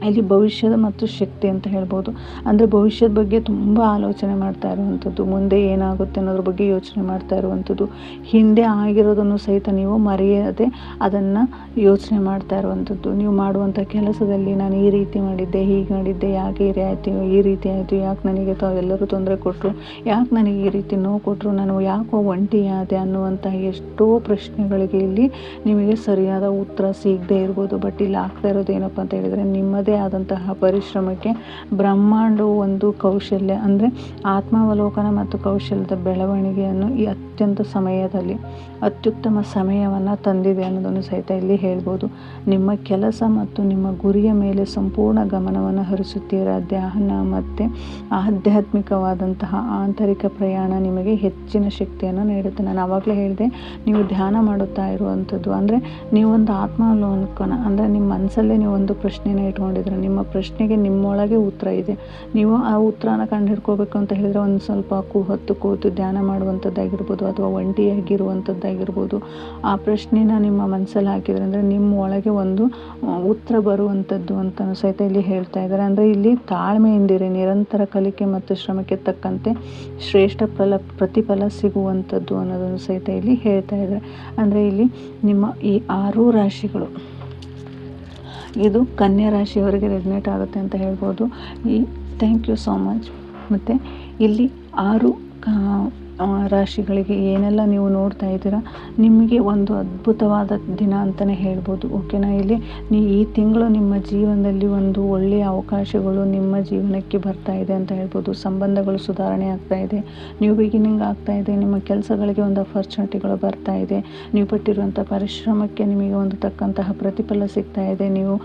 ಇಲ್ಲಿ ಭವಿಷ್ಯದ ಮತ್ತು ಶಕ್ತಿ ಅಂತ ಹೇಳ್ಬೋದು. ಅಂದರೆ ಭವಿಷ್ಯದ ಬಗ್ಗೆ ತುಂಬ ಆಲೋಚನೆ ಮಾಡ್ತಾ ಇರುವಂಥದ್ದು, ಮುಂದೆ ಏನಾಗುತ್ತೆ ಅನ್ನೋದ್ರ ಬಗ್ಗೆ ಯೋಚನೆ ಮಾಡ್ತಾ ಇರುವಂಥದ್ದು. ಹಿಂದೆ ಆಗಿರೋದನ್ನು ಸಹಿತ ನೀವು ಮರೆಯದೆ ಅದನ್ನು ಯೋಚನೆ ಮಾಡ್ತಾ ಇರುವಂಥದ್ದು. ನೀವು ಮಾಡುವಂಥ ಕೆಲಸದಲ್ಲಿ ನಾನು ಈ ರೀತಿ ಮಾಡಿದ್ದೆ, ಹೀಗೆ ಮಾಡಿದ್ದೆ, ಯಾಕೆ ಈ ರೀತಿ ಆಯಿತು, ಯಾಕೆ ನನಗೆ ತಾವೆಲ್ಲರೂ ತೊಂದರೆ ಕೊಟ್ಟರು, ಯಾಕೆ ನನಗೆ ಈ ರೀತಿ ನೋವು ಕೊಟ್ಟರು, ನಾನು ಯಾಕೋ ಒಂಟಿಯಾದೆ ಅನ್ನುವಂಥ ಎಷ್ಟೋ ಪ್ರಶ್ನೆಗಳಿಗೆ ಇಲ್ಲಿ ನಿಮಗೆ ಸರಿಯಾದ ಉತ್ತರ ಸಿಗದೆ ಇರ್ಬೋದು. ಬಟ್ ಇಲ್ಲಿ ಆಗ್ತಾ ಇರೋದು ಏನಪ್ಪ ಅಂತ ಹೇಳಿದರೆ ನಿಮ್ಮದೇ ಆದಂತಹ ಪರಿಶ್ರಮಕ್ಕೆ ಬ್ರಹ್ಮಾಂಡವು ಒಂದು ಕೌಶಲ್ಯ, ಅಂದರೆ ಆತ್ಮಾವಲೋಕನ ಮತ್ತು ಕೌಶಲ್ಯದ ಬೆಳವಣಿಗೆಯನ್ನು ಈ ಅತ್ಯುತ್ತಮ ಸಮಯವನ್ನು ತಂದಿದೆ ಅನ್ನೋದನ್ನು ಸಹಿತ ಇಲ್ಲಿ ಹೇಳ್ಬೋದು. ನಿಮ್ಮ ಕೆಲಸ ಮತ್ತು ನಿಮ್ಮ ಗುರಿಯ ಮೇಲೆ ಸಂಪೂರ್ಣ ಗಮನವನ್ನು ಹರಿಸುತ್ತೀರಾ. ಧ್ಯಾನ ಮತ್ತು ಆಧ್ಯಾತ್ಮಿಕವಾದಂತಹ ಆಂತರಿಕ ಪ್ರಯಾಣ ನಿಮಗೆ ಹೆಚ್ಚಿನ ಶಕ್ತಿಯನ್ನು ನೀಡುತ್ತೆ. ನಾನು ಆವಾಗಲೇ ಹೇಳಿದೆ, ನೀವು ಧ್ಯಾನ ಮಾಡುತ್ತಾ ಇರುವಂಥದ್ದು ಅಂದರೆ ನೀವೊಂದು ಆತ್ಮಾವಲೋಕನ, ಅಂದರೆ ನಿಮ್ಮ ಮನಸ್ಸಲ್ಲೇ ನೀವು ಒಂದು ಪ್ರಶ್ನೆನ ಇಟ್ಕೊಂಡಿದ್ರೆ ನಿಮ್ಮ ಪ್ರಶ್ನೆಗೆ ನಿಮ್ಮೊಳಗೆ ಉತ್ತರ ಇದೆ. ನೀವು ಆ ಉತ್ತರನ ಕಂಡುಹಿಡ್ಕೋಬೇಕು ಅಂತ ಹೇಳಿದರೆ ಒಂದು ಸ್ವಲ್ಪ ಹೊತ್ತು ಕೂತು ಧ್ಯಾನ ಮಾಡುವಂಥದ್ದಾಗಿರ್ಬೋದು ಅಥವಾ ಒಂಟಿಯಾಗಿರುವಂಥದ್ದಾಗಿರ್ಬೋದು. ಆ ಪ್ರಶ್ನೆನ ನಿಮ್ಮ ಮನಸ್ಸಲ್ಲಿ ಹಾಕಿದರೆ ಅಂದರೆ ನಿಮ್ಮ ಒಳಗೆ ಒಂದು ಉತ್ತರ ಬರುವಂಥದ್ದು ಅಂತಲೂ ಸಹಿತ ಇಲ್ಲಿ ಹೇಳ್ತಾ ಇದ್ದಾರೆ. ಅಂದರೆ ಇಲ್ಲಿ ತಾಳ್ಮೆಯಿಂದಿರಿ, ನಿರಂತರ ಕಲಿಕೆ ಮತ್ತು ಶ್ರಮಕ್ಕೆ ತಕ್ಕಂತೆ ಶ್ರೇಷ್ಠ ಪ್ರತಿಫಲ ಸಿಗುವಂಥದ್ದು ಅನ್ನೋದನ್ನು ಸಹಿತ ಇಲ್ಲಿ ಹೇಳ್ತಾ ಇದ್ದಾರೆ. ಅಂದರೆ ಇಲ್ಲಿ ನಿಮ್ಮ ಈ 6 ರಾಶಿಗಳು ಇದು ಕನ್ಯಾ ರಾಶಿಯವರಿಗೆ ರೆಸನೇಟ್ ಆಗುತ್ತೆ ಅಂತ ಹೇಳ್ಬೋದು. Thank you so much. ಮತ್ತು ಇಲ್ಲಿ 6 ರಾಶಿಗಳಿಗೆ ಏನೆಲ್ಲ ನೀವು ನೋಡ್ತಾ ಇದ್ದೀರಾ, ನಿಮಗೆ ಒಂದು ಅದ್ಭುತವಾದ ದಿನ ಅಂತಲೇ ಹೇಳ್ಬೋದು. ಓಕೆನಾ. ಇಲ್ಲಿ ಈ ತಿಂಗಳು ನಿಮ್ಮ ಜೀವನದಲ್ಲಿ ಒಂದು ಒಳ್ಳೆಯ ಅವಕಾಶಗಳು ನಿಮ್ಮ ಜೀವನಕ್ಕೆ ಬರ್ತಾ ಇದೆ ಅಂತ ಹೇಳ್ಬೋದು. ಸಂಬಂಧಗಳು ಸುಧಾರಣೆ ಆಗ್ತಾ ಇದೆ, ನ್ಯೂ ಬಿಗಿನಿಂಗ್ ಆಗ್ತಾ ಇದೆ, ನಿಮ್ಮ ಕೆಲಸಗಳಿಗೆ ಒಂದು ಅಪರ್ಚುನಿಟಿಗಳು ಬರ್ತಾ ಇದೆ, ನೀವು ಪಟ್ಟಿರುವಂಥ ಪರಿಶ್ರಮಕ್ಕೆ ನಿಮಗೆ ಒಂದು ತಕ್ಕಂತಹ ಪ್ರತಿಫಲ ಸಿಗ್ತಾ ಇದೆ. ನೀವು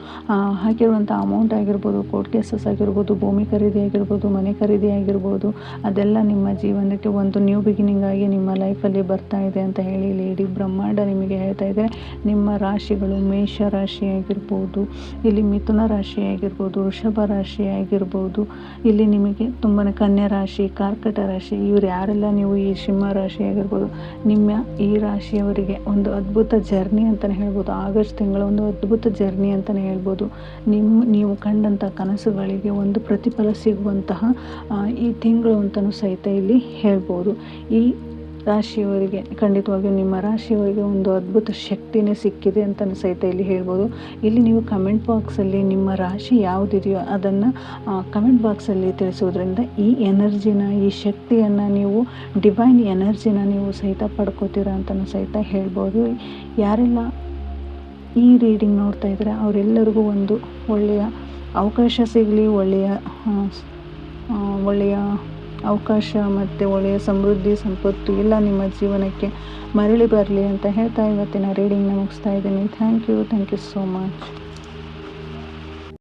ಹಾಕಿರುವಂಥ ಅಮೌಂಟ್ ಆಗಿರ್ಬೋದು, ಕೋರ್ಟ್ ಕೇಸಸ್ ಆಗಿರ್ಬೋದು, ಭೂಮಿ ಖರೀದಿ ಆಗಿರ್ಬೋದು, ಮನೆ ಖರೀದಿ ಆಗಿರ್ಬೋದು, ಅದೆಲ್ಲ ನಿಮ್ಮ ಜೀವನಕ್ಕೆ ಒಂದು ನ್ಯೂ ಬಿಗಿನಿಂಗ್ ಆಗಿ ನಿಮ್ಮ ಲೈಫಲ್ಲಿ ಬರ್ತಾ ಇದೆ ಅಂತ ಹೇಳಿ ಇಲ್ಲಿ ಇಡೀ ಬ್ರಹ್ಮಾಂಡ ನಿಮಗೆ ಹೇಳ್ತಾ ಇದೆ. ನಿಮ್ಮ ರಾಶಿಗಳು ಮೇಷ ರಾಶಿ ಆಗಿರ್ಬೋದು, ಇಲ್ಲಿ ಮಿಥುನ ರಾಶಿ ಆಗಿರ್ಬೋದು, ವೃಷಭ ರಾಶಿ ಆಗಿರ್ಬೋದು, ಇಲ್ಲಿ ನಿಮಗೆ ತುಂಬಾ ಕನ್ಯಾ ರಾಶಿ, ಕರ್ಕಟ ರಾಶಿ, ಇವ್ರು ಯಾರೆಲ್ಲ ನೀವು ಈ ಸಿಂಹ ರಾಶಿ ಆಗಿರ್ಬೋದು, ನಿಮ್ಮ ಈ ರಾಶಿಯವರಿಗೆ ಒಂದು ಅದ್ಭುತ ಜರ್ನಿ ಅಂತಲೇ ಹೇಳ್ಬೋದು. ಆಗಸ್ಟ್ ತಿಂಗಳ ಒಂದು ಅದ್ಭುತ ಜರ್ನಿ ಅಂತಲೇ ಹೇಳ್ಬೋದು. ನೀವು ಕಂಡಂಥ ಕನಸುಗಳಿಗೆ ಒಂದು ಪ್ರತಿಫಲ ಸಿಗುವಂತಹ ಈ ತಿಂಗಳು ಅಂತಲೂ ಸಹಿತ ಇಲ್ಲಿ ಹೇಳ್ಬೋದು. ಈ ರಾಶಿಯವರಿಗೆ ಖಂಡಿತವಾಗಿಯೂ ನಿಮ್ಮ ರಾಶಿಯವರಿಗೆ ಒಂದು ಅದ್ಭುತ ಶಕ್ತಿನೇ ಸಿಕ್ಕಿದೆ ಅಂತ ಸಹಿತ ಇಲ್ಲಿ ಹೇಳ್ಬೋದು. ಇಲ್ಲಿ ನೀವು ಕಮೆಂಟ್ ಬಾಕ್ಸಲ್ಲಿ ನಿಮ್ಮ ರಾಶಿ ಯಾವುದಿದೆಯೋ ಅದನ್ನು ಕಮೆಂಟ್ ಬಾಕ್ಸಲ್ಲಿ ತಿಳಿಸೋದ್ರಿಂದ ಈ ಎನರ್ಜಿನ, ಈ ಶಕ್ತಿಯನ್ನು ನೀವು ಡಿವೈನ್ ಎನರ್ಜಿನ ನೀವು ಸಹಿತ ಪಡ್ಕೋತೀರ ಅಂತಲೂ ಸಹಿತ ಹೇಳ್ಬೋದು. ಯಾರೆಲ್ಲ ಈ ರೀಡಿಂಗ್ ನೋಡ್ತಾ ಇದ್ದಾರೆ ಅವರೆಲ್ಲರಿಗೂ ಒಂದು ಒಳ್ಳೆಯ ಅವಕಾಶ ಸಿಗಲಿ, ಒಳ್ಳೆಯ ಅವಕಾಶ ಮತ್ತು ಒಳ್ಳೆಯ ಸಮೃದ್ಧಿ, ಸಂಪತ್ತು ಎಲ್ಲ ನಿಮ್ಮ ಜೀವನಕ್ಕೆ ಮರಳಿ ಬರಲಿ ಅಂತ ಹೇಳ್ತಾ ಇವತ್ತಿನ ರೀಡಿಂಗ್ನ ಮುಗಿಸ್ತಾ ಇದ್ದೀನಿ. Thank you so much.